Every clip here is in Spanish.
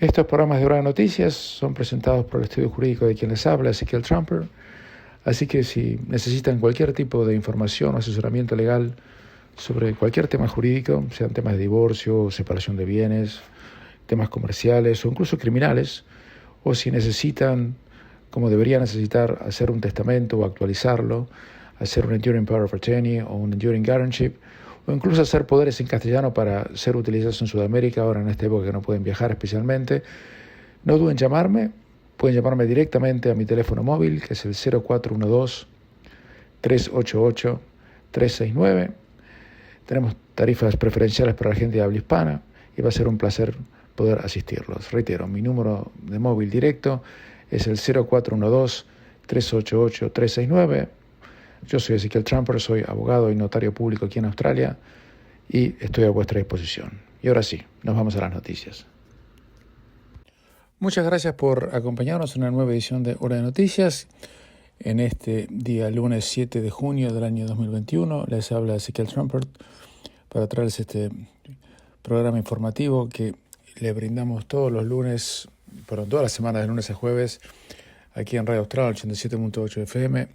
Estos programas de Hora de Noticias son presentados por el estudio jurídico de quien les habla, Ezequiel Trumper. Así que si necesitan cualquier tipo de información o asesoramiento legal sobre cualquier tema jurídico, sean temas de divorcio, separación de bienes, temas comerciales o incluso criminales, o si necesitan, como deberían necesitar, hacer un testamento o actualizarlo, hacer un Enduring Power of Attorney o un Enduring Guardianship, o incluso hacer poderes en castellano para ser utilizados en Sudamérica, ahora en esta época que no pueden viajar especialmente, no duden en llamarme. Pueden llamarme directamente a mi teléfono móvil, que es el 0412-388-369. Tenemos tarifas preferenciales para la gente de habla hispana y va a ser un placer poder asistirlos. Reitero, mi número de móvil directo es el 0412-388-369. Yo soy Ezequiel Trumper, soy abogado y notario público aquí en Australia y estoy a vuestra disposición. Y ahora sí, nos vamos a las noticias. Muchas gracias por acompañarnos en una nueva edición de Hora de Noticias. En este día lunes 7 de junio del año 2021 les habla Ezequiel Trumper para traerles este programa informativo que le brindamos todos los lunes, todas las semanas de lunes a jueves, aquí en Radio Austral 87.8 FM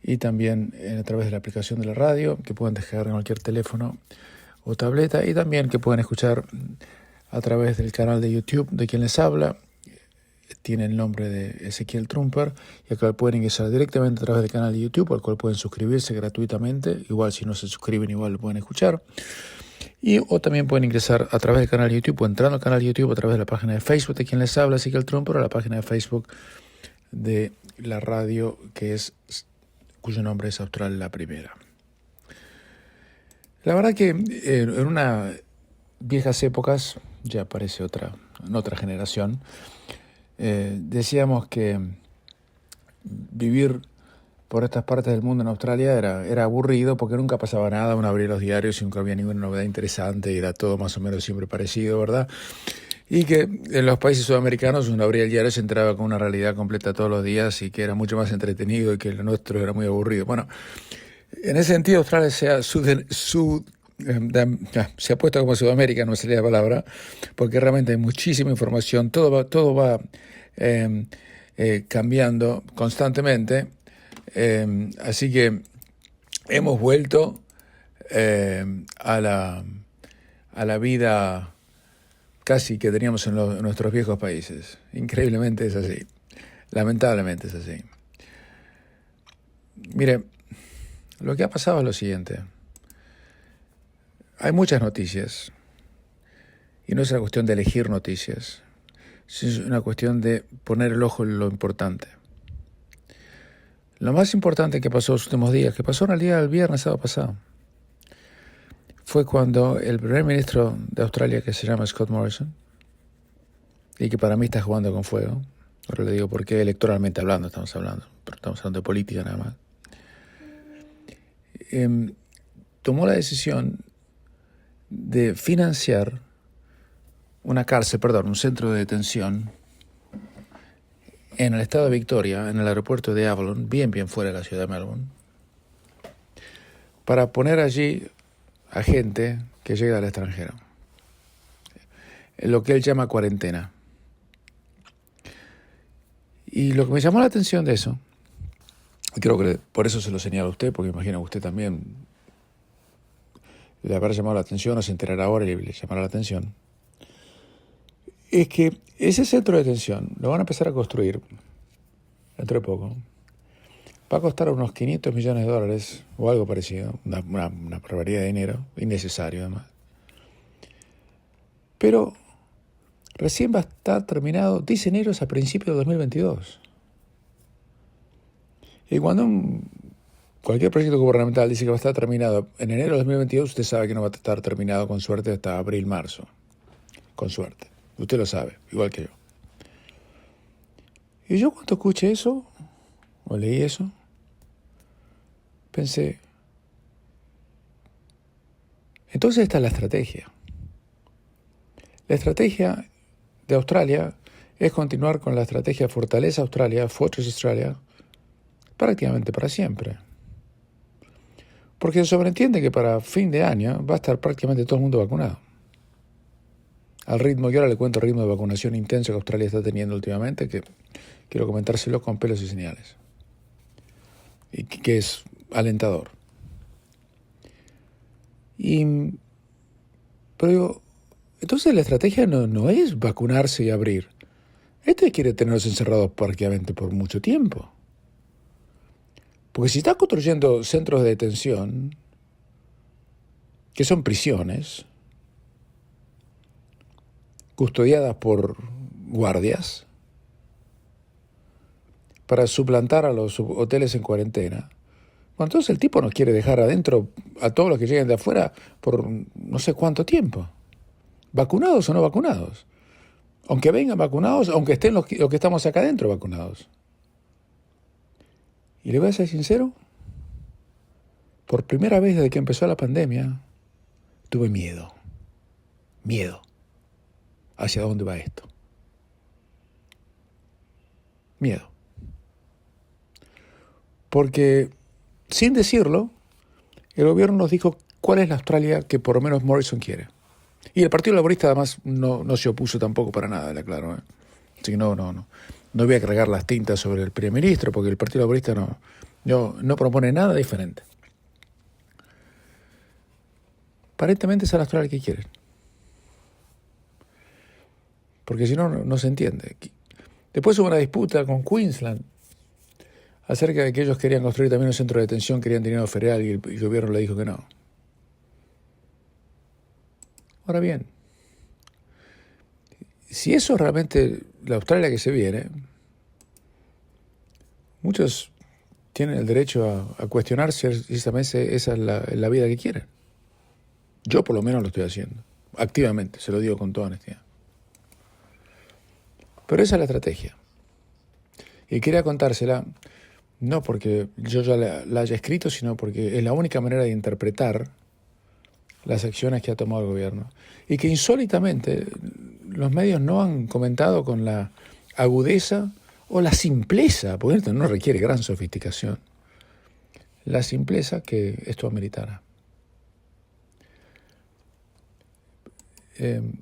y también a través de la aplicación de la radio que pueden descargar en cualquier teléfono o tableta y también que pueden escuchar a través del canal de YouTube de quien les habla. Tiene el nombre de Ezequiel Trumper y al cual pueden ingresar directamente a través del canal de YouTube, al cual pueden suscribirse gratuitamente. Igual si no se suscriben, igual lo pueden escuchar. O también pueden ingresar a través del canal de YouTube o entrando al canal de YouTube a través de la página de Facebook de quien les habla, Ezequiel Trumper, o la página de Facebook de la radio cuyo nombre es Austral La Primera. La verdad que en unas viejas épocas, ya parece en otra generación, decíamos que vivir por estas partes del mundo en Australia era aburrido porque nunca pasaba nada, uno abría los diarios y nunca había ninguna novedad interesante y era todo más o menos siempre parecido, ¿verdad? Y que en los países sudamericanos uno abría el diario y se enteraba con una realidad completa todos los días y que era mucho más entretenido y que lo nuestro era muy aburrido. Bueno, en ese sentido Australia se ha puesto como Sudamérica, no me salía la palabra, porque realmente hay muchísima información, todo va cambiando constantemente, así que hemos vuelto a la vida casi que teníamos en nuestros viejos países. Increíblemente es así, lamentablemente es así. Mire, lo que ha pasado es lo siguiente. Hay muchas noticias y no es una cuestión de elegir noticias, es una cuestión de poner el ojo en lo importante. Lo más importante que pasó los últimos días, que pasó en el día del viernes sábado pasado, fue cuando el primer ministro de Australia, que se llama Scott Morrison, y que para mí está jugando con fuego, ahora le digo por qué electoralmente hablando estamos hablando, pero estamos hablando de política nada más, tomó la decisión de financiar un centro de detención en el estado de Victoria, en el aeropuerto de Avalon, bien fuera de la ciudad de Melbourne, para poner allí a gente que llega del extranjero, en lo que él llama cuarentena. Y lo que me llamó la atención de eso, y creo que por eso se lo señalo a usted, porque imagino que usted también le habrá llamado la atención o se enterará ahora y le llamará la atención, es que ese centro de detención lo van a empezar a construir dentro de poco. Va a costar unos $500 millones o algo parecido, una barbaridad de dinero, innecesario además. Pero recién va a estar terminado, dicen ellos, a principios de 2022. Y cuando cualquier proyecto gubernamental dice que va a estar terminado en enero de 2022, usted sabe que no va a estar terminado con suerte hasta abril, marzo. Con suerte. Usted lo sabe, igual que yo. Y yo cuando escuché eso, o leí eso, pensé, entonces esta es la estrategia. La estrategia de Australia es continuar con la estrategia Fortaleza Australia, Fortress Australia, prácticamente para siempre. Porque se sobreentiende que para fin de año va a estar prácticamente todo el mundo vacunado. al ritmo, y ahora le cuento el ritmo de vacunación intenso que Australia está teniendo últimamente, que quiero comentárselo con pelos y señales, y que es alentador. Pero digo, entonces la estrategia no es vacunarse y abrir. Este quiere tenerlos encerrados prácticamente por mucho tiempo. Porque si está construyendo centros de detención, que son prisiones, custodiadas por guardias, para suplantar a los hoteles en cuarentena, bueno, entonces el tipo nos quiere dejar adentro a todos los que lleguen de afuera por no sé cuánto tiempo. ¿Vacunados o no vacunados? Aunque vengan vacunados, aunque estén los que estamos acá adentro vacunados. Y le voy a ser sincero, por primera vez desde que empezó la pandemia, tuve miedo. Miedo. ¿Hacia dónde va esto? Miedo. Porque, sin decirlo, el gobierno nos dijo cuál es la Australia que por lo menos Morrison quiere. Y el Partido Laborista además no se opuso tampoco para nada, le aclaro. Así que no voy a cargar las tintas sobre el primer ministro, porque el Partido Laborista no propone nada diferente. Aparentemente es la Australia que quieren. Porque si no se entiende. Después hubo una disputa con Queensland acerca de que ellos querían construir también un centro de detención, querían dinero federal y el gobierno le dijo que no. Ahora bien, si eso es realmente la Australia que se viene, muchos tienen el derecho a cuestionar si esa es la vida que quieren. Yo por lo menos lo estoy haciendo, activamente, se lo digo con toda honestidad. Pero esa es la estrategia. Y quería contársela, no porque yo ya la haya escrito, sino porque es la única manera de interpretar las acciones que ha tomado el gobierno. Y que insólitamente los medios no han comentado con la agudeza o la simpleza, porque esto no requiere gran sofisticación, la simpleza que esto ameritara.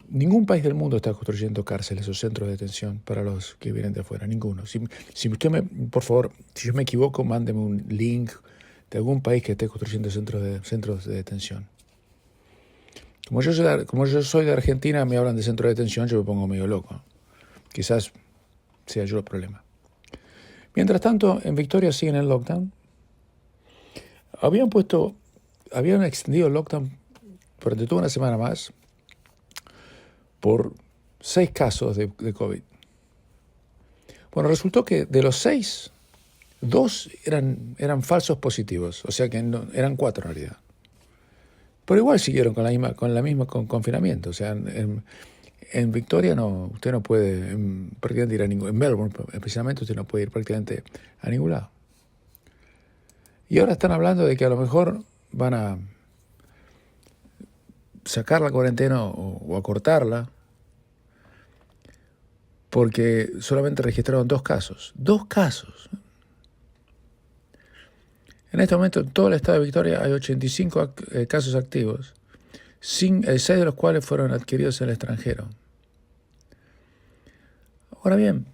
Ningún país del mundo está construyendo cárceles o centros de detención para los que vienen de afuera, ninguno. Si usted por favor, si yo me equivoco, mándeme un link de algún país que esté construyendo centros de detención. Como yo soy de Argentina, me hablan de centros de detención, yo me pongo medio loco. Quizás sea yo el problema. Mientras tanto, en Victoria siguen el lockdown. Habían extendido el lockdown durante toda una semana más por 6 casos de COVID. Bueno, resultó que de los 6, 2 eran falsos positivos, o sea que eran 4 en realidad. Pero igual siguieron con la misma confinamiento. O sea, en Victoria usted no puede prácticamente ir a ningún. En Melbourne, especialmente, usted no puede ir prácticamente a ningún lado. Y ahora están hablando de que a lo mejor van a sacar la cuarentena o acortarla, porque solamente registraron 2 casos. 2 casos. En este momento, en todo el estado de Victoria hay 85 casos activos, 6 de los cuales fueron adquiridos en el extranjero. Ahora bien,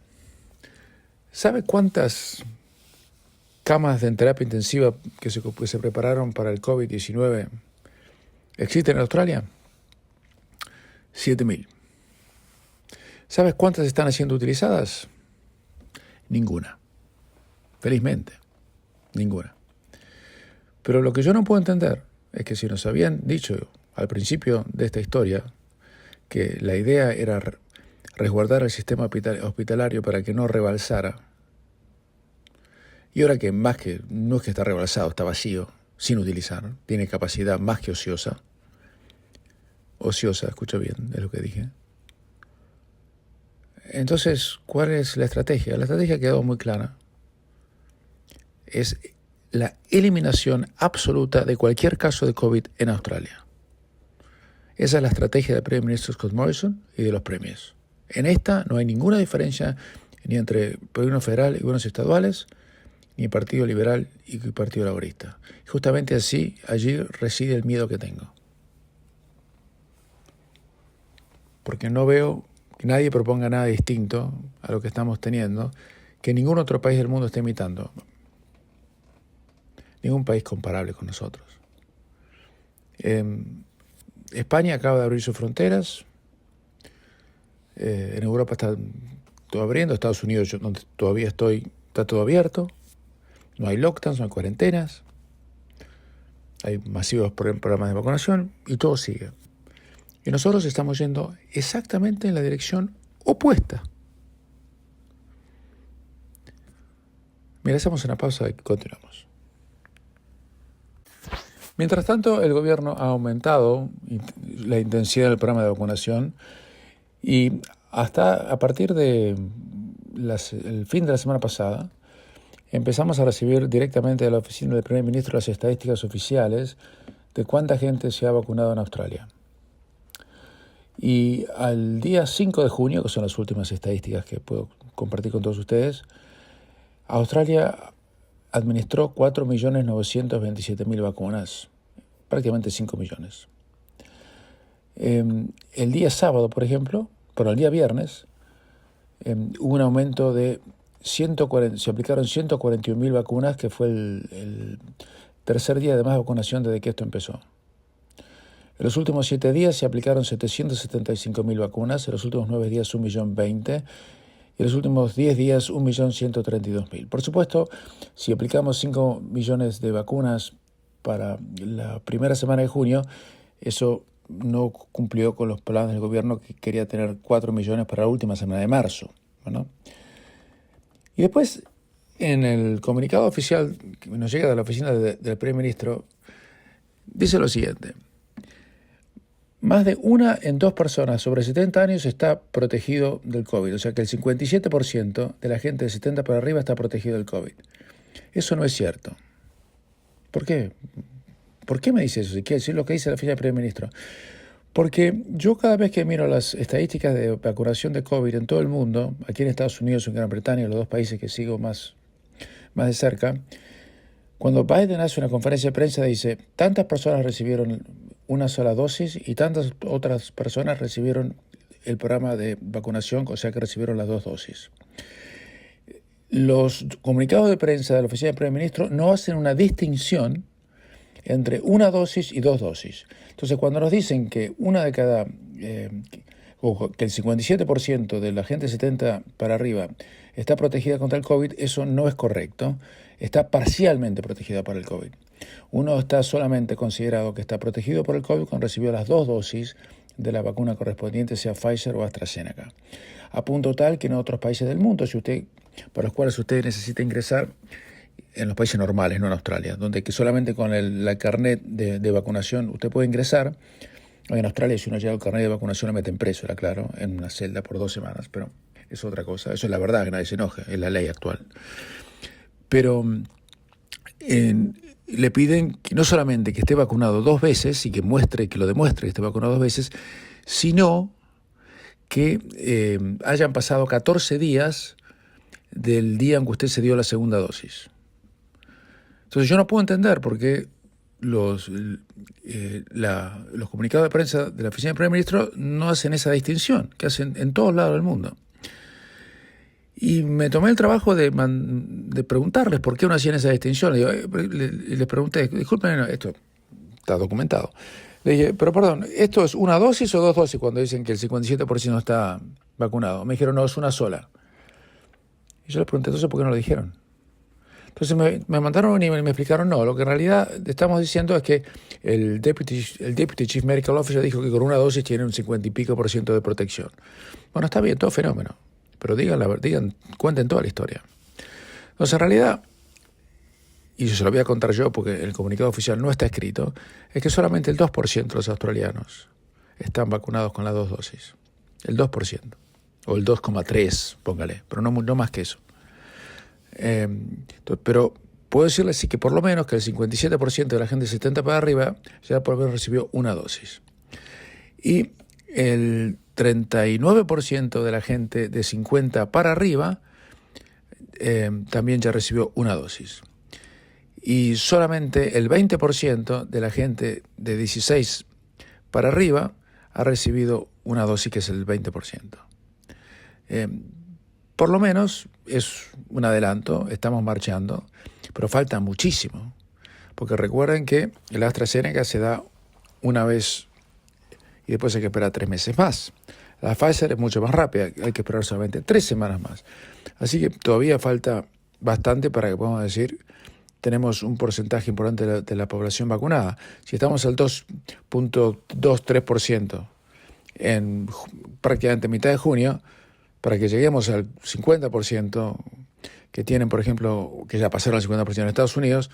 ¿sabe cuántas camas de terapia intensiva que se prepararon para el COVID-19 existen en Australia? 7.000. ¿Sabes cuántas están siendo utilizadas? Ninguna. Felizmente, ninguna. Pero lo que yo no puedo entender es que si nos habían dicho al principio de esta historia que la idea era resguardar el sistema hospitalario para que no rebalsara, y ahora que no es que está rebalsado, está vacío, sin utilizar, tiene capacidad más que ociosa, escucha bien, es lo que dije. Entonces, ¿cuál es la estrategia? La estrategia quedó muy clara. Es la eliminación absoluta de cualquier caso de COVID en Australia. Esa es la estrategia del primer ministro Scott Morrison y de los premios. En esta no hay ninguna diferencia ni entre gobierno federal y gobiernos estaduales, ni Partido Liberal y Partido Laborista. Justamente allí reside el miedo que tengo. porque no veo que nadie proponga nada distinto a lo que estamos teniendo, que ningún otro país del mundo esté imitando. Ningún país comparable con nosotros. España acaba de abrir sus fronteras. En Europa está todo abriendo. Estados Unidos, donde todavía estoy, está todo abierto. No hay lockdowns, no hay cuarentenas. Hay masivos programas de vacunación y todo sigue. Y nosotros estamos yendo exactamente en la dirección opuesta. Mira, hacemos una pausa y continuamos. Mientras tanto, el gobierno ha aumentado la intensidad del programa de vacunación y hasta a partir de el fin de la semana pasada empezamos a recibir directamente de la oficina del primer ministro las estadísticas oficiales de cuánta gente se ha vacunado en Australia. Y al día 5 de junio, que son las últimas estadísticas que puedo compartir con todos ustedes, Australia administró 4.927.000 vacunas, prácticamente 5 millones. El día sábado, por ejemplo, el día viernes, hubo un aumento de se aplicaron 141.000 vacunas, que fue el tercer día de más vacunación desde que esto empezó. En los últimos 7 días se aplicaron 775.000 vacunas, en los últimos 9 días 1.020.000, y en los últimos 10 días 1.132.000. Por supuesto, si aplicamos 5 millones de vacunas para la primera semana de junio, eso no cumplió con los planes del gobierno, que quería tener 4 millones para la última semana de marzo, ¿no? Y después, en el comunicado oficial que nos llega de la oficina del primer ministro, dice lo siguiente: más de 1 en 2 personas sobre 70 años está protegido del COVID. O sea que el 57% de la gente de 70 para arriba está protegido del COVID. Eso no es cierto. ¿Por qué? ¿Por qué me dice eso? Si quiere decir lo que dice la oficina del primer ministro. Porque yo cada vez que miro las estadísticas de vacunación de COVID en todo el mundo, aquí en Estados Unidos y en Gran Bretaña, los dos países que sigo más de cerca, cuando Biden hace una conferencia de prensa dice, tantas personas recibieron una sola dosis y tantas otras personas recibieron el programa de vacunación, o sea que recibieron las 2 dosis. Los comunicados de prensa de la oficina del primer ministro no hacen una distinción entre 1 dosis y 2 dosis. Entonces, cuando nos dicen que que el 57% de la gente de 70 para arriba está protegida contra el COVID, eso no es correcto. Está parcialmente protegida para el COVID. Uno está solamente considerado que está protegido por el COVID cuando recibió las 2 dosis de la vacuna correspondiente, sea Pfizer o AstraZeneca. A punto tal que en otros países del mundo, para los cuales usted necesita ingresar, en los países normales, no en Australia, donde que solamente con la carnet de vacunación usted puede ingresar. En Australia, si uno lleva el carnet de vacunación, lo meten preso, era claro, en una celda por 2 semanas, pero es otra cosa. Eso es la verdad, que nadie se enoje, es la ley actual. Pero le piden que no solamente que esté vacunado 2 veces y que lo demuestre que esté vacunado 2 veces, sino que hayan pasado 14 días del día en que usted se dio la segunda dosis. Entonces yo no puedo entender por qué los comunicados de prensa de la oficina del primer ministro no hacen esa distinción, que hacen en todos lados del mundo. Y me tomé el trabajo de preguntarles por qué no hacían esa distinción. Les pregunté, disculpen, esto está documentado. Le dije, pero perdón, ¿esto es 1 dosis o 2 dosis cuando dicen que el 57% no está vacunado? Me dijeron, no, es 1 sola. Y yo les pregunté, entonces, ¿por qué no lo dijeron? Entonces me mandaron y me explicaron, no, lo que en realidad estamos diciendo es que el Deputy Chief Medical Officer dijo que con 1 dosis tiene un 50 y pico % de protección. Bueno, está bien, todo fenómeno, pero cuenten toda la historia. Entonces, en realidad, y se lo voy a contar yo porque el comunicado oficial no está escrito, es que solamente el 2% de los australianos están vacunados con las 2 dosis. El 2%, o el 2,3%, póngale, pero no más que eso. Pero puedo decirles sí que por lo menos que el 57% de la gente de 70 para arriba ya por lo menos recibió 1 dosis. Y el 39% de la gente de 50 para arriba también ya recibió 1 dosis. Y solamente el 20% de la gente de 16 para arriba ha recibido una dosis que es el 20%. Por lo menos es un adelanto, estamos marchando, pero falta muchísimo, porque recuerden que la AstraZeneca se da una vez y después hay que esperar 3 meses más. La Pfizer es mucho más rápida, hay que esperar solamente 3 semanas más. Así que todavía falta bastante para que podamos decir tenemos un porcentaje importante de la población vacunada. Si estamos al 2.23% en prácticamente mitad de junio, para que lleguemos al 50% que tienen, por ejemplo, que ya pasaron al 50% en Estados Unidos,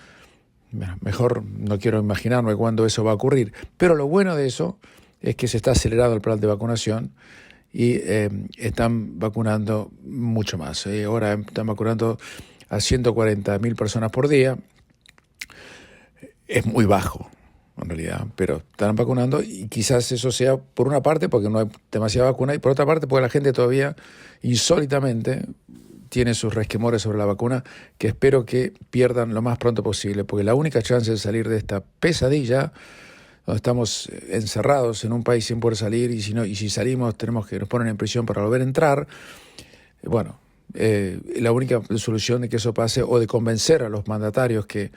mejor no quiero imaginarme cuándo eso va a ocurrir. Pero lo bueno de eso es que se está acelerando el plan de vacunación y están vacunando mucho más. Ahora están vacunando a 140.000 personas por día. Es muy bajo, en realidad, pero están vacunando y quizás eso sea por una parte porque no hay demasiada vacuna y por otra parte porque la gente todavía insólitamente tiene sus resquemores sobre la vacuna que espero que pierdan lo más pronto posible, porque la única chance de salir de esta pesadilla donde estamos encerrados en un país sin poder salir y si salimos tenemos que nos ponen en prisión para volver a entrar. Bueno, la única solución de que eso pase o de convencer a los mandatarios que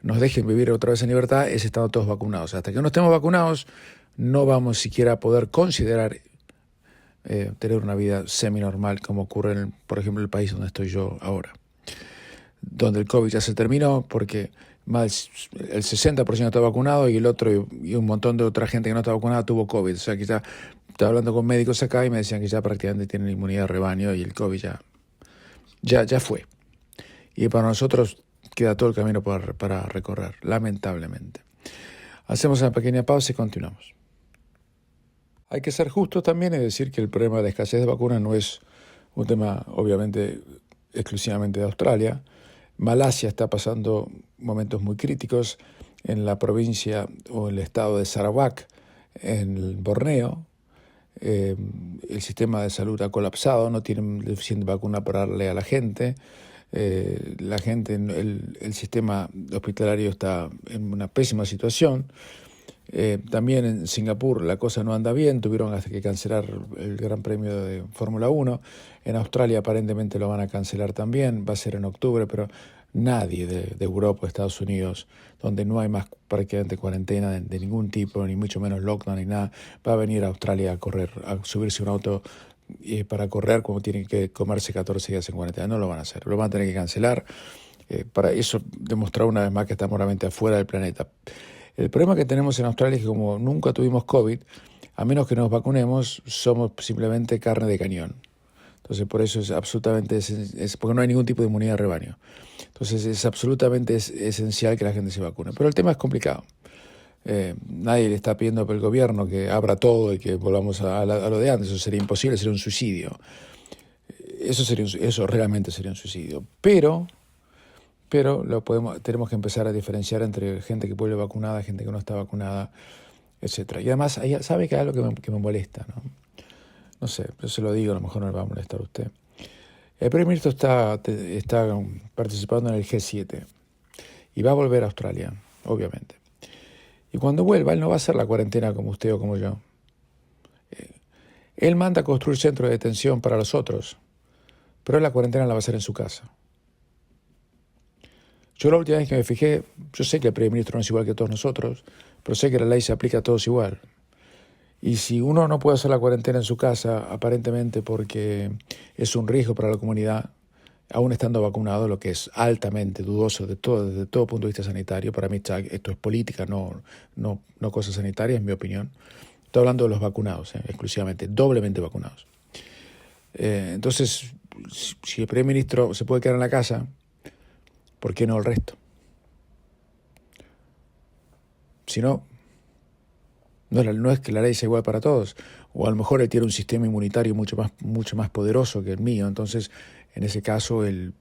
nos dejen vivir otra vez en libertad es estando todos vacunados. Hasta que no estemos vacunados no vamos siquiera a poder considerar tener una vida semi-normal como ocurre, por ejemplo, en el país donde estoy yo ahora, donde el COVID ya se terminó porque más el 60% está vacunado y el otro y un montón de otra gente que no está vacunada tuvo COVID. O sea que ya estaba hablando con médicos acá y me decían que ya prácticamente tienen inmunidad de rebaño y el COVID ya fue. Y para nosotros queda todo el camino para recorrer, lamentablemente. Hacemos una pequeña pausa y continuamos. Hay que ser justos también y decir que el problema de la escasez de vacunas no es un tema, obviamente, exclusivamente de Australia. Malasia está pasando momentos muy críticos en la provincia o el estado de Sarawak, en Borneo. El sistema de salud ha colapsado, no tienen suficiente vacuna para darle a la gente. El sistema hospitalario está en una pésima situación. También en Singapur la cosa no anda bien, tuvieron hasta que cancelar el Gran Premio de Fórmula 1. En Australia aparentemente lo van a cancelar también, va a ser en octubre, pero nadie de Europa o Estados Unidos, donde no hay más prácticamente cuarentena de ningún tipo, ni mucho menos lockdown ni nada, va a venir a Australia a correr, a subirse un auto para correr como tienen que comerse 14 días en cuarentena. No lo van a hacer, lo van a tener que cancelar. Para eso demostrar una vez más que estamos realmente afuera del planeta. El problema que tenemos en Australia es que como nunca tuvimos COVID, a menos que nos vacunemos, somos simplemente carne de cañón. Entonces por eso es absolutamente, porque no hay ningún tipo de inmunidad de rebaño. Entonces es absolutamente esencial que la gente se vacune. Pero el tema es complicado. Nadie le está pidiendo al gobierno que abra todo y que volvamos a lo de antes. Eso sería imposible, sería un suicidio. Eso realmente sería un suicidio. Pero tenemos que empezar a diferenciar entre gente que vuelve vacunada, gente que no está vacunada, etcétera. Y además, ¿sabe que hay algo que me molesta? No sé, yo se lo digo, a lo mejor no le va a molestar a usted. El primer ministro está participando en el G7 y va a volver a Australia, obviamente. Y cuando vuelva, él no va a hacer la cuarentena como usted o como yo. Él manda a construir centros de detención para los otros, pero él la cuarentena la va a hacer en su casa. Yo la última vez que me fijé, yo sé que el primer ministro no es igual que todos nosotros, pero sé que la ley se aplica a todos igual. Y si uno no puede hacer la cuarentena en su casa, aparentemente porque es un riesgo para la comunidad, aún estando vacunado, lo que es altamente dudoso desde todo punto de vista sanitario, para mí esto es política, no cosas sanitarias, en mi opinión. Estoy hablando de los vacunados, exclusivamente, doblemente vacunados. Entonces, si el primer ministro se puede quedar en la casa, ¿por qué no el resto? Si no es que la ley sea igual para todos, o a lo mejor él tiene un sistema inmunitario mucho más poderoso que el mío, entonces en ese caso él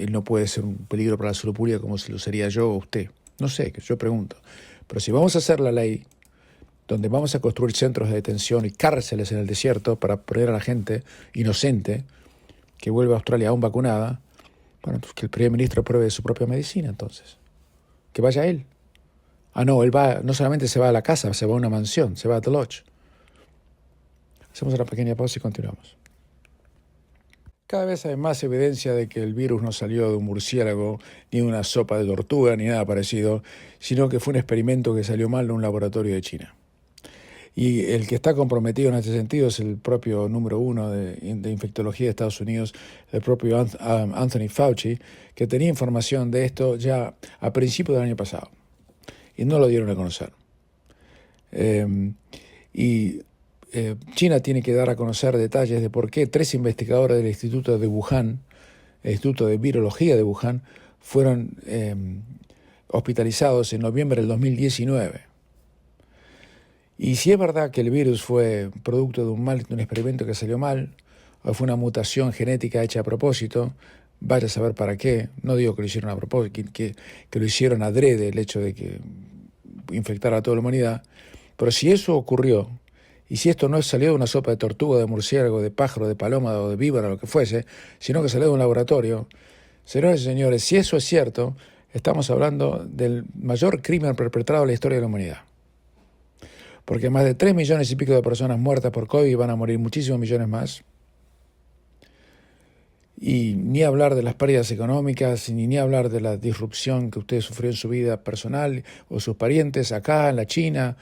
no puede ser un peligro para la salud pública como si lo sería yo o usted. No sé, yo pregunto. Pero si vamos a hacer la ley donde vamos a construir centros de detención y cárceles en el desierto para poner a la gente inocente que vuelve a Australia aún vacunada, bueno, pues que el primer ministro pruebe su propia medicina entonces. Que vaya él No, él va, no solamente se va a la casa, se va a una mansión, se va a The Lodge. Hacemos una pequeña pausa y continuamos. Cada vez hay más evidencia de que el virus no salió de un murciélago, ni de una sopa de tortuga, ni nada parecido, sino que fue un experimento que salió mal de un laboratorio de China. Y el que está comprometido en este sentido es el propio número uno de infectología de Estados Unidos, el propio Anthony Fauci, que tenía información de esto ya a principios del año pasado y no lo dieron a conocer. China tiene que dar a conocer detalles de por qué 3 investigadores del Instituto de Wuhan, el Instituto de Virología de Wuhan, fueron hospitalizados en noviembre del 2019. Y si es verdad que el virus fue producto de un experimento que salió mal, o fue una mutación genética hecha a propósito, vaya a saber para qué. No digo que lo hicieron a propósito, que lo hicieron adrede, el hecho de que infectara a toda la humanidad. Pero si eso ocurrió, y si esto no salió de una sopa de tortuga, de murciélago, de pájaro, de paloma o de víbora, lo que fuese, sino que salió de un laboratorio, señores y señores, si eso es cierto, estamos hablando del mayor crimen perpetrado en la historia de la humanidad. Porque más de 3 millones y pico de personas muertas por COVID, van a morir muchísimos millones más. Y ni hablar de las pérdidas económicas, ni hablar de la disrupción que usted sufrió en su vida personal o sus parientes acá, en la China,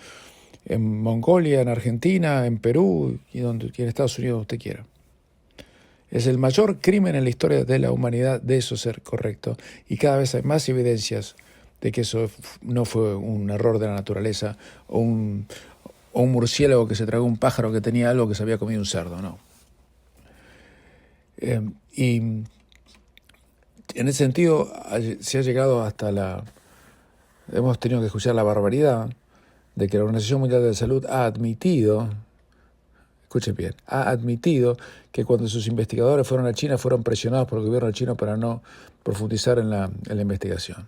en Mongolia, en Argentina, en Perú y en Estados Unidos usted quiera. Es el mayor crimen en la historia de la humanidad de eso ser correcto. Y cada vez hay más evidencias de que eso no fue un error de la naturaleza o un murciélago que se tragó un pájaro que tenía algo que se había comido un cerdo, no. Y en ese sentido se ha llegado hemos tenido que escuchar la barbaridad de que la Organización Mundial de la Salud ha admitido, escuchen bien, ha admitido que cuando sus investigadores fueron a China fueron presionados por el gobierno chino para no profundizar en la investigación.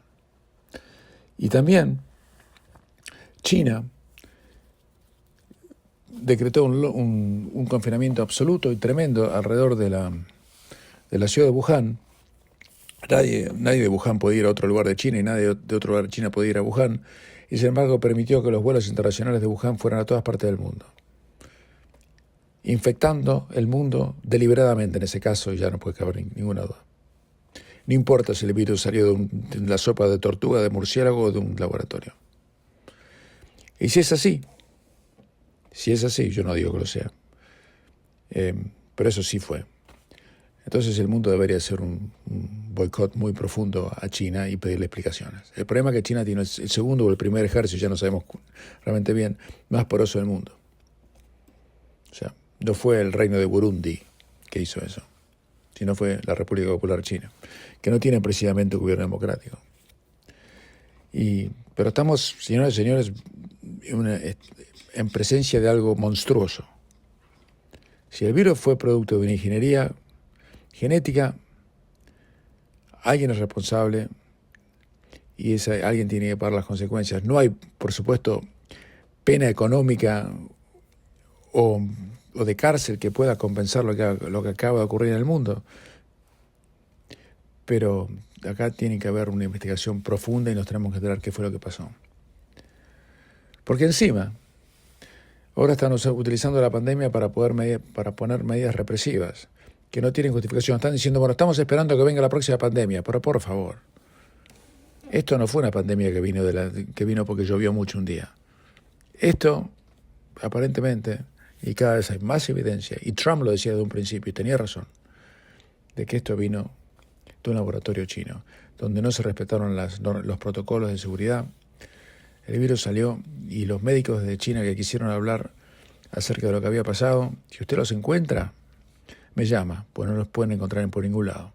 Y también China decretó un confinamiento absoluto y tremendo alrededor de la ciudad de Wuhan. Nadie de Wuhan podía ir a otro lugar de China y nadie de otro lugar de China podía ir a Wuhan. Y sin embargo permitió que los vuelos internacionales de Wuhan fueran a todas partes del mundo, infectando el mundo deliberadamente en ese caso, y ya no puede caber ninguna duda. No importa si el virus salió de la sopa de tortuga, de murciélago o de un laboratorio. Y si es así, yo no digo que lo sea, pero eso sí fue. Entonces el mundo debería hacer un boicot muy profundo a China y pedirle explicaciones. El problema es que China tiene el segundo o el primer ejército, ya no sabemos realmente bien, más poderoso del mundo. O sea, no fue el reino de Burundi que hizo eso, sino fue la República Popular China, que no tiene precisamente un gobierno democrático. Pero estamos, señoras y señores, en presencia de algo monstruoso. Si el virus fue producto de una ingeniería genética, alguien es responsable y alguien tiene que pagar las consecuencias. No hay, por supuesto, pena económica o de cárcel que pueda compensar lo que acaba de ocurrir en el mundo. Pero acá tiene que haber una investigación profunda y nos tenemos que enterar qué fue lo que pasó. Porque encima, ahora están utilizando la pandemia para poner medidas represivas que no tienen justificación. Están diciendo, bueno, estamos esperando que venga la próxima pandemia, pero por favor, esto no fue una pandemia que vino porque llovió mucho un día. Esto, aparentemente, y cada vez hay más evidencia, y Trump lo decía desde un principio, y tenía razón, de que esto vino de un laboratorio chino, donde no se respetaron los protocolos de seguridad. El virus salió, y los médicos de China que quisieron hablar acerca de lo que había pasado, si usted los encuentra, me llama, pues no los pueden encontrar por ningún lado.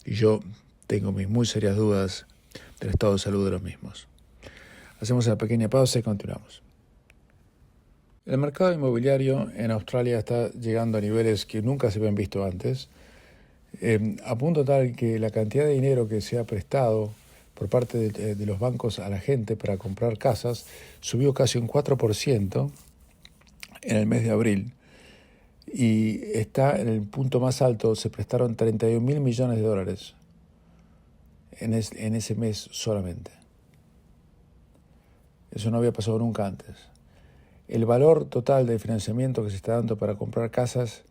Y yo tengo mis muy serias dudas del estado de salud de los mismos. Hacemos una pequeña pausa y continuamos. El mercado inmobiliario en Australia está llegando a niveles que nunca se habían visto antes, a punto tal que la cantidad de dinero que se ha prestado por parte de los bancos a la gente para comprar casas subió casi un 4% en el mes de abril. Y está en el punto más alto, se prestaron 31.000 millones de dólares en ese mes solamente. Eso no había pasado nunca antes. El valor total del financiamiento que se está dando para comprar casas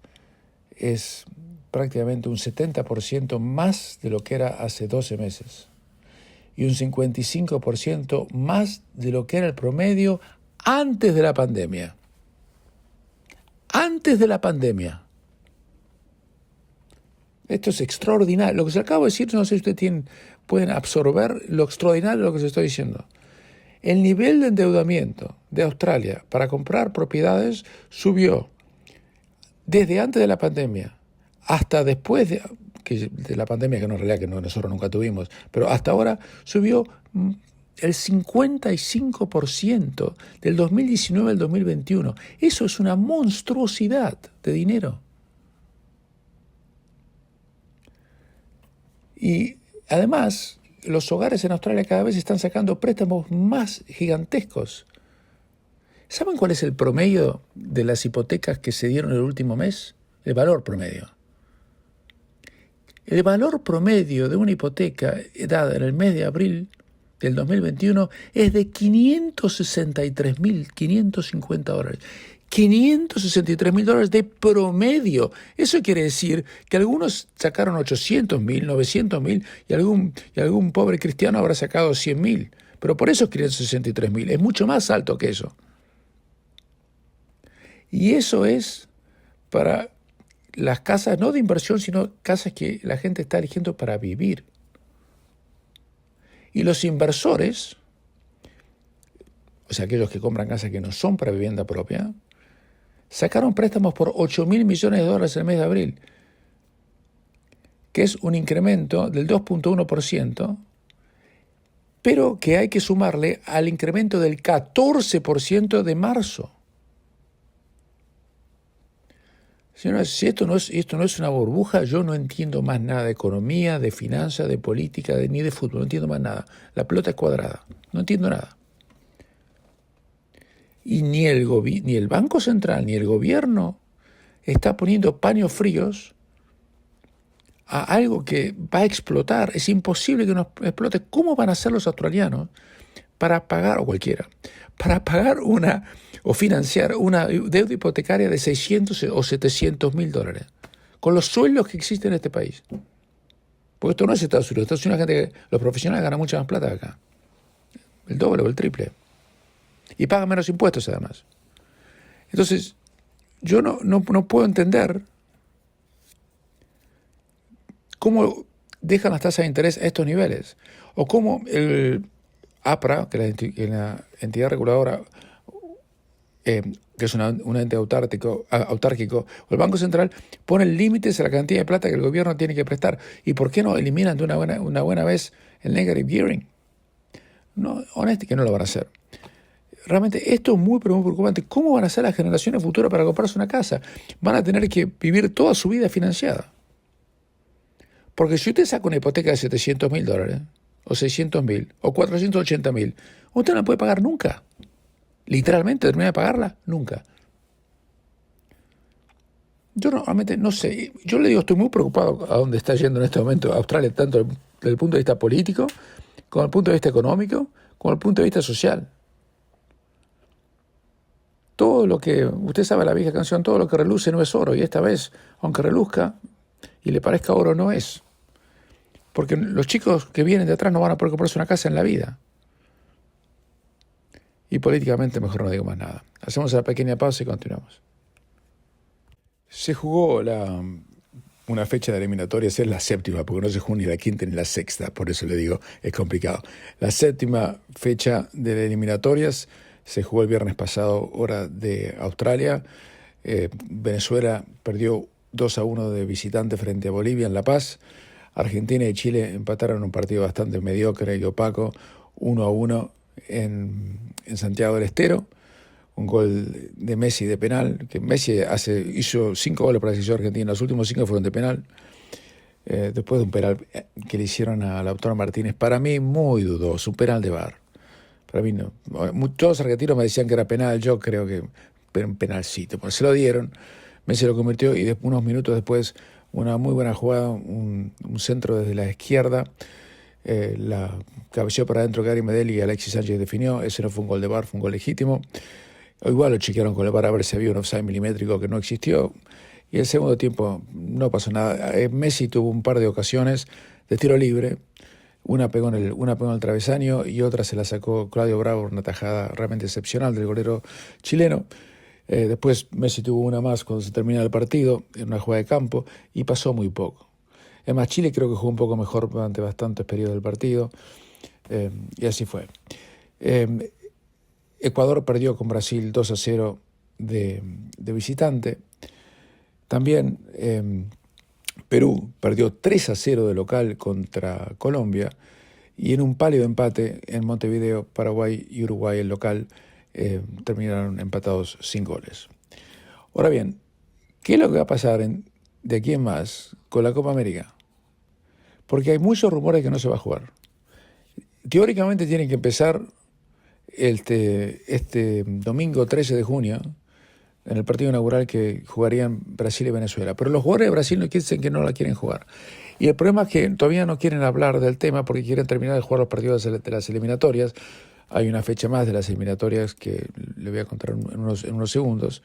es prácticamente un 70% más de lo que era hace 12 meses y un 55% más de lo que era el promedio antes de la pandemia. Antes de la pandemia. Esto es extraordinario. Lo que se acabo de decir, no sé si ustedes pueden absorber lo extraordinario de lo que se estoy diciendo. El nivel de endeudamiento de Australia para comprar propiedades subió desde antes de la pandemia hasta después de la pandemia, que en realidad que nosotros nunca tuvimos, pero hasta ahora subió el 55% del 2019 al 2021. Eso es una monstruosidad de dinero. Y además, los hogares en Australia cada vez están sacando préstamos más gigantescos. ¿Saben cuál es el promedio de las hipotecas que se dieron el último mes? El valor promedio. El valor promedio de una hipoteca dada en el mes de abril del 2021 es de $563.550. $563.000 de promedio. Eso quiere decir que algunos sacaron 800.000, 900.000 y algún pobre cristiano habrá sacado 100.000. Pero por eso es 563.000. Es mucho más alto que eso. Y eso es para las casas no de inversión, sino casas que la gente está eligiendo para vivir. Y los inversores, o sea, aquellos que compran casas que no son para vivienda propia, sacaron préstamos por $8.000 millones en el mes de abril, que es un incremento del 2.1%, pero que hay que sumarle al incremento del 14% de marzo. Señores, si esto no es una burbuja, yo no entiendo más nada de economía, de finanzas, de política, ni de fútbol, no entiendo más nada. La pelota es cuadrada, no entiendo nada. Y ni el Banco Central ni el gobierno está poniendo paños fríos a algo que va a explotar. Es imposible que no explote. ¿Cómo van a hacer los australianos para pagar, o cualquiera, para pagar o financiar una deuda hipotecaria de 600 o 700.000 dólares, con los sueldos que existen en este país? Porque esto no es Estados Unidos. Estados Unidos, los profesionales ganan mucha más plata acá. El doble o el triple. Y pagan menos impuestos, además. Entonces, yo no puedo entender cómo dejan las tasas de interés a estos niveles. O cómo el APRA, que es la entidad reguladora, que es un ente autárquico, o el Banco Central, ponen límites a la cantidad de plata que el gobierno tiene que prestar. ¿Y por qué no eliminan de una buena vez el negative gearing? No, honestamente que no lo van a hacer. Realmente esto es muy preocupante. ¿Cómo van a ser las generaciones futuras para comprarse una casa? Van a tener que vivir toda su vida financiada. Porque si usted saca una hipoteca de 700.000 dólares, o 600.000, o 480.000, usted no la puede pagar nunca. Literalmente, termina de pagarla nunca. Yo realmente no sé. Yo le digo, estoy muy preocupado a dónde está yendo en este momento Australia, tanto desde el punto de vista político, como desde el punto de vista económico, como desde el punto de vista social. Todo lo que, usted sabe la vieja canción, todo lo que reluce no es oro, y esta vez, aunque reluzca y le parezca oro, no es. Porque los chicos que vienen de atrás no van a poder comprarse una casa en la vida. Y políticamente mejor no digo más nada. Hacemos una pequeña pausa y continuamos. Se jugó una fecha de eliminatorias, es la séptima, porque no se jugó ni la quinta ni la sexta, por eso le digo, es complicado. La séptima fecha de eliminatorias se jugó el viernes pasado, hora de Australia. Venezuela perdió 2-1 de visitante frente a Bolivia en La Paz. Argentina y Chile empataron un partido bastante mediocre y opaco, 1-1 en Santiago del Estero. Un gol de Messi de penal, que Messi hizo 5 goles para la selección argentina, los últimos 5 fueron de penal, después de un penal que le hicieron a Lautaro Martínez, para mí muy dudoso, un penal de VAR. Para mí no. Todos los argentinos me decían que era penal, yo creo que era un penalcito. Pues se lo dieron, Messi lo convirtió y unos minutos después una muy buena jugada, un centro desde la izquierda, La cabeceó para adentro Gary Medel y Alexis Sánchez definió. Ese no fue un gol de VAR, fue un gol legítimo. Igual lo chequearon con el VAR a ver si había un offside milimétrico que no existió. Y el segundo tiempo no pasó nada. Messi tuvo un par de ocasiones de tiro libre. Una pegó en el travesaño y otra se la sacó Claudio Bravo, una tajada realmente excepcional del golero chileno. Después Messi tuvo una más cuando se termina el partido, en una jugada de campo, y pasó muy poco. Es más, Chile creo que jugó un poco mejor durante bastantes periodos del partido, y así fue. Ecuador perdió con Brasil 2-0 de visitante. También Perú perdió 3-0 de local contra Colombia, y en un pálido empate en Montevideo, Paraguay y Uruguay, el local, terminaron empatados sin goles. Ahora bien, ¿qué es lo que va a pasar de aquí en más con la Copa América? Porque hay muchos rumores que no se va a jugar. Teóricamente tienen que empezar este domingo 13 de junio, en el partido inaugural que jugarían Brasil y Venezuela. Pero los jugadores de Brasil no dicen que no la quieren jugar. Y el problema es que todavía no quieren hablar del tema porque quieren terminar de jugar los partidos de las eliminatorias. Hay una fecha más de las eliminatorias que le voy a contar en unos segundos,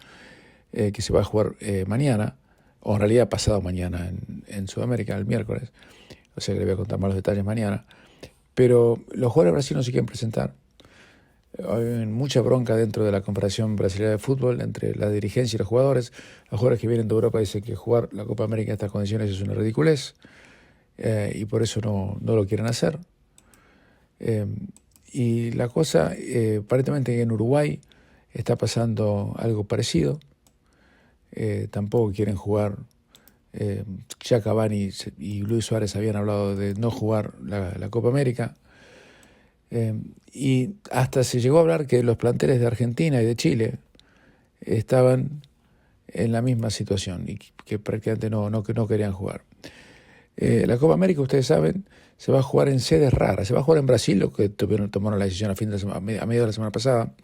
que se va a jugar mañana, o en realidad pasado mañana en Sudamérica, el miércoles. O sea que le voy a contar más los detalles mañana. Pero los jugadores de Brasil no se quieren presentar. Hay mucha bronca dentro de la Confederación Brasileña de Fútbol entre la dirigencia y los jugadores. Los jugadores que vienen de Europa dicen que jugar la Copa América en estas condiciones es una ridiculez, y por eso no lo quieren hacer. Y la cosa, aparentemente en Uruguay está pasando algo parecido. Tampoco quieren jugar. Ya Cavani y Luis Suárez habían hablado de no jugar la Copa América. Y hasta se llegó a hablar que los planteles de Argentina y de Chile estaban en la misma situación y que prácticamente no querían jugar. La Copa América, ustedes saben, se va a jugar en sedes raras. Se va a jugar en Brasil, lo que tomaron la decisión a mediados de la semana pasada,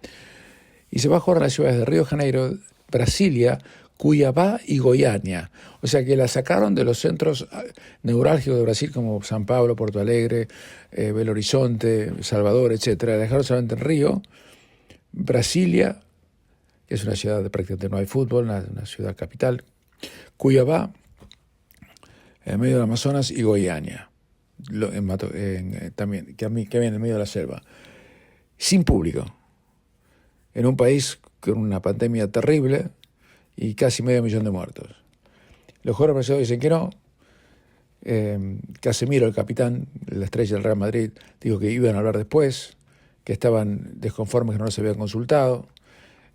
y se va a jugar en las ciudades de Río de Janeiro, Brasilia, Cuiabá y Goiânia. O sea que la sacaron de los centros neurálgicos de Brasil como San Pablo, Porto Alegre, Belo Horizonte, Salvador, etcétera. La dejaron solamente en Río, Brasilia, que es una ciudad donde prácticamente no hay fútbol, una ciudad capital, Cuiabá, en medio del Amazonas, y Goiânia, también, que viene en el medio de la selva, sin público, en un país con una pandemia terrible y casi 500.000 de muertos. Los jugadores brasileños dicen que no. Casemiro, el capitán, la estrella del Real Madrid, dijo que iban a hablar después, que estaban desconformes, que no los habían consultado.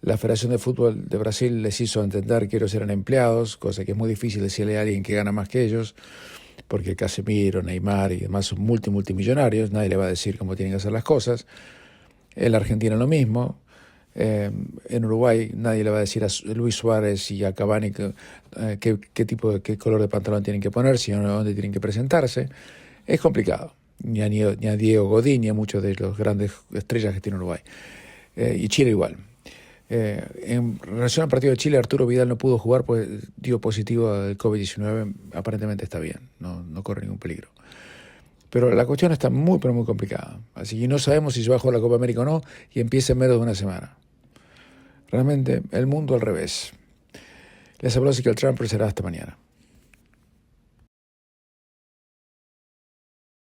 La Federación de Fútbol de Brasil les hizo entender que ellos eran empleados, cosa que es muy difícil decirle a alguien que gana más que ellos, porque Casemiro, Neymar y demás son multimillonarios, nadie le va a decir cómo tienen que hacer las cosas. En la Argentina lo mismo. En Uruguay nadie le va a decir a Luis Suárez y a Cavani qué color de pantalón tienen que ponerse, sino dónde tienen que presentarse. Es complicado. Ni a Diego Godín, ni a muchos de los grandes estrellas que tiene Uruguay. Y Chile igual. En relación al partido de Chile, Arturo Vidal no pudo jugar, pues dio positivo al COVID-19. Aparentemente está bien, no corre ningún peligro. Pero la cuestión está muy, pero muy complicada. Así que no sabemos si se va a jugar la Copa América o no, y empieza en menos de una semana. Realmente, el mundo al revés. Les habló Ezequiel Trumper, será hasta mañana.